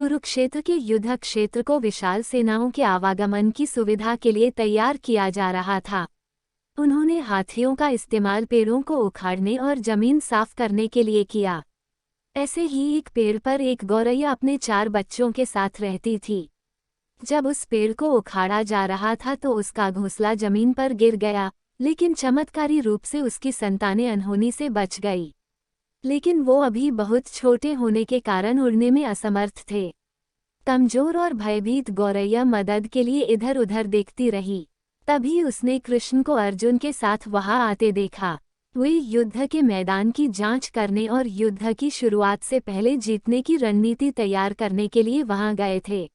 कुरुक्षेत्र के युद्ध क्षेत्र को विशाल सेनाओं के आवागमन की सुविधा के लिए तैयार किया जा रहा था। उन्होंने हाथियों का इस्तेमाल पेड़ों को उखाड़ने और जमीन साफ करने के लिए किया। ऐसे ही एक पेड़ पर एक गौरैया अपने 4 बच्चों के साथ रहती थी। जब उस पेड़ को उखाड़ा जा रहा था तो उसका घोंसला जमीन पर गिर गया, लेकिन चमत्कारी रूप से उसकी संतानें अनहोनी से बच गई। लेकिन वो अभी बहुत छोटे होने के कारण उड़ने में असमर्थ थे। कमजोर और भयभीत गौरैया मदद के लिए इधर उधर देखती रही। तभी उसने कृष्ण को अर्जुन के साथ वहां आते देखा। वे युद्ध के मैदान की जांच करने और युद्ध की शुरुआत से पहले जीतने की रणनीति तैयार करने के लिए वहां गए थे।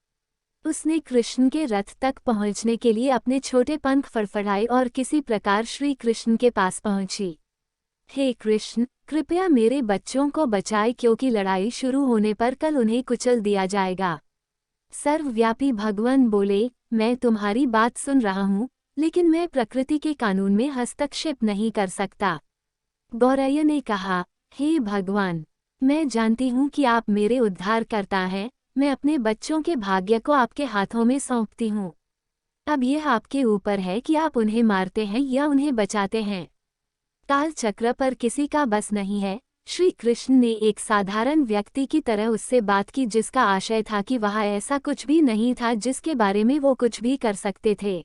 उसने कृष्ण के रथ तक पहुंचने के लिए अपने छोटे पंख फड़फड़ाए और किसी प्रकार श्री कृष्ण के पास पहुंची। हे कृष्ण, कृपया मेरे बच्चों को बचाए क्योंकि लड़ाई शुरू होने पर कल उन्हें कुचल दिया जाएगा। सर्वव्यापी भगवान बोले, मैं तुम्हारी बात सुन रहा हूँ, लेकिन मैं प्रकृति के कानून में हस्तक्षेप नहीं कर सकता। गौरैया ने कहा, हे भगवान, मैं जानती हूँ कि आप मेरे उद्धारकर्ता हैं। मैं अपने बच्चों के भाग्य को आपके हाथों में सौंपती हूँ। अब यह आपके ऊपर है कि आप उन्हें मारते हैं या उन्हें बचाते हैं। काल चक्र पर किसी का बस नहीं है। श्री कृष्ण ने एक साधारण व्यक्ति की तरह उससे बात की जिसका आशय था कि वह ऐसा कुछ भी नहीं था जिसके बारे में वो कुछ भी कर सकते थे।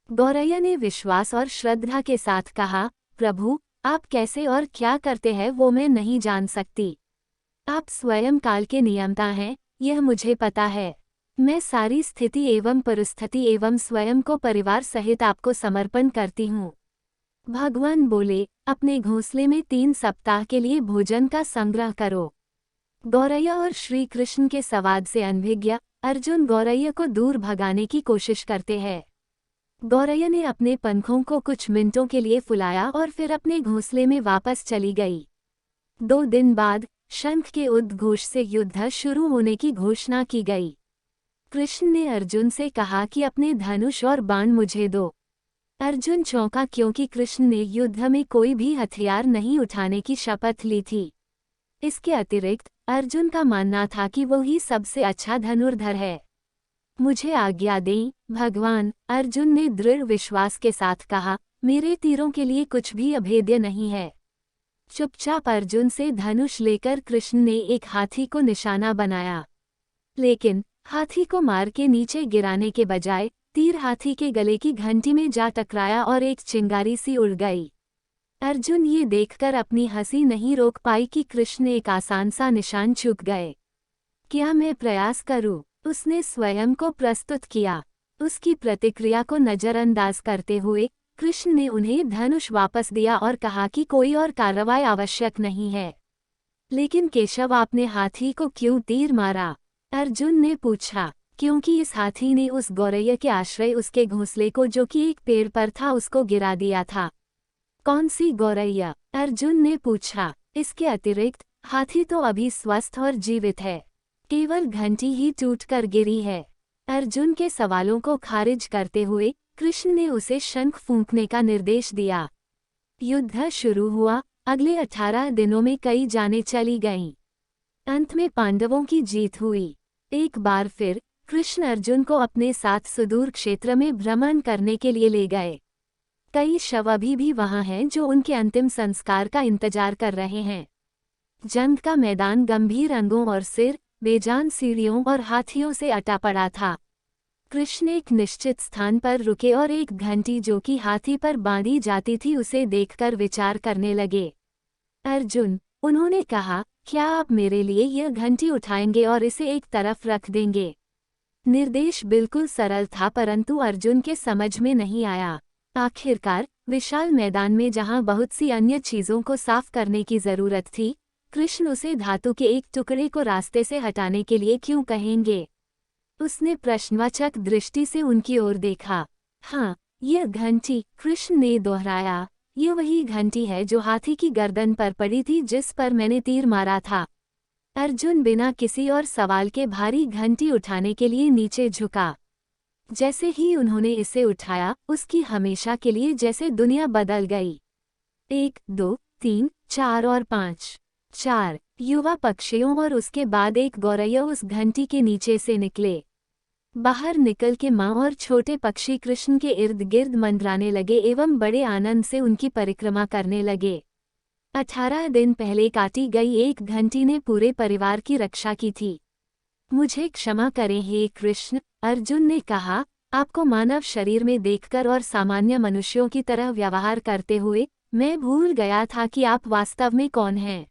गौरैया ने विश्वास और श्रद्धा के साथ कहा, प्रभु, आप कैसे और क्या करते हैं वो मैं नहीं जान सकती। आप स्वयं काल के नियंता हैं, यह मुझे पता है। मैं सारी स्थिति एवं परिस्थिति एवं स्वयं को परिवार सहित आपको समर्पण करती हूँ। भगवान बोले, अपने घोंसले में 3 सप्ताह के लिए भोजन का संग्रह करो। गौरैया और श्री कृष्ण के संवाद से अनभिज्ञ अर्जुन गौरैया को दूर भगाने की कोशिश करते हैं। गौरैया ने अपने पंखों को कुछ मिनटों के लिए फुलाया और फिर अपने घोंसले में वापस चली गई। 2 दिन बाद शंख के उद्घोष से युद्ध शुरू होने की घोषणा की गई। कृष्ण ने अर्जुन से कहा कि अपने धनुष और बाण मुझे दो। अर्जुन चौंका क्योंकि कृष्ण ने युद्ध में कोई भी हथियार नहीं उठाने की शपथ ली थी। इसके अतिरिक्त अर्जुन का मानना था कि वो ही सबसे अच्छा धनुर्धर है। मुझे आज्ञा दें भगवान, अर्जुन ने दृढ़ विश्वास के साथ कहा, मेरे तीरों के लिए कुछ भी अभेद्य नहीं है। चुपचाप अर्जुन से धनुष लेकर कृष्ण ने एक हाथी को निशाना बनाया। लेकिन हाथी को मार के नीचे गिराने के बजाय तीर हाथी के गले की घंटी में जा टकराया और एक चिंगारी सी उड़ गई। अर्जुन ये देखकर अपनी हंसी नहीं रोक पाई कि कृष्ण एक आसान सा निशान चूक गए। क्या मैं प्रयास करूं? उसने स्वयं को प्रस्तुत किया। उसकी प्रतिक्रिया को नजरअंदाज करते हुए कृष्ण ने उन्हें धनुष वापस दिया और कहा कि कोई और कार्रवाई आवश्यक नहीं है। लेकिन केशव, आपने हाथी को क्यों तीर मारा? अर्जुन ने पूछा। क्योंकि इस हाथी ने उस गौरैया के आश्रय उसके घोंसले को जो कि एक पेड़ पर था उसको गिरा दिया था। कौन सी गौरैया? अर्जुन ने पूछा। इसके अतिरिक्त हाथी तो अभी स्वस्थ और जीवित है, केवल घंटी ही टूटकर गिरी है। अर्जुन के सवालों को खारिज करते हुए कृष्ण ने उसे शंख फूंकने का निर्देश दिया। युद्ध शुरू हुआ। अगले 18 दिनों में कई जानें चली गईं। अंत में पांडवों की जीत हुई। एक बार फिर कृष्ण अर्जुन को अपने साथ सुदूर क्षेत्र में भ्रमण करने के लिए ले गए। कई शव अभी भी वहां हैं जो उनके अंतिम संस्कार का इंतजार कर रहे हैं। जंग का मैदान गंभीर अंगों और सिर, बेजान सीढ़ियों और हाथियों से अटा पड़ा था। कृष्ण एक निश्चित स्थान पर रुके और एक घंटी जो कि हाथी पर बांधी जाती थी उसे देखकर विचार करने लगे। अर्जुन, उन्होंने कहा, क्या आप मेरे लिए यह घंटी उठाएंगे और इसे एक तरफ रख देंगे? निर्देश बिल्कुल सरल था परंतु अर्जुन के समझ में नहीं आया। आखिरकार विशाल मैदान में जहां बहुत सी अन्य चीजों को साफ करने की जरूरत थी, कृष्ण उसे धातु के एक टुकड़े को रास्ते से हटाने के लिए क्यों कहेंगे? उसने प्रश्नवाचक दृष्टि से उनकी ओर देखा। हाँ, यह घंटी, कृष्ण ने दोहराया, यह वही घंटी है जो हाथी की गर्दन पर पड़ी थी जिस पर मैंने तीर मारा था। अर्जुन बिना किसी और सवाल के भारी घंटी उठाने के लिए नीचे झुका। जैसे ही उन्होंने इसे उठाया, उसकी हमेशा के लिए जैसे दुनिया बदल गई। 1, 2, 3, 4 और 5। 4 युवा पक्षियों और उसके बाद एक गौरैया उस घंटी के नीचे से निकले। बाहर निकल के माँ और छोटे पक्षी कृष्ण के इर्द गिर्द मंडराने लगे एवं बड़े आनंद से उनकी परिक्रमा करने लगे। 18 दिन पहले काटी गई एक घंटी ने पूरे परिवार की रक्षा की थी। मुझे क्षमा करें हे कृष्ण, अर्जुन ने कहा, आपको मानव शरीर में देखकर और सामान्य मनुष्यों की तरह व्यवहार करते हुए मैं भूल गया था कि आप वास्तव में कौन हैं।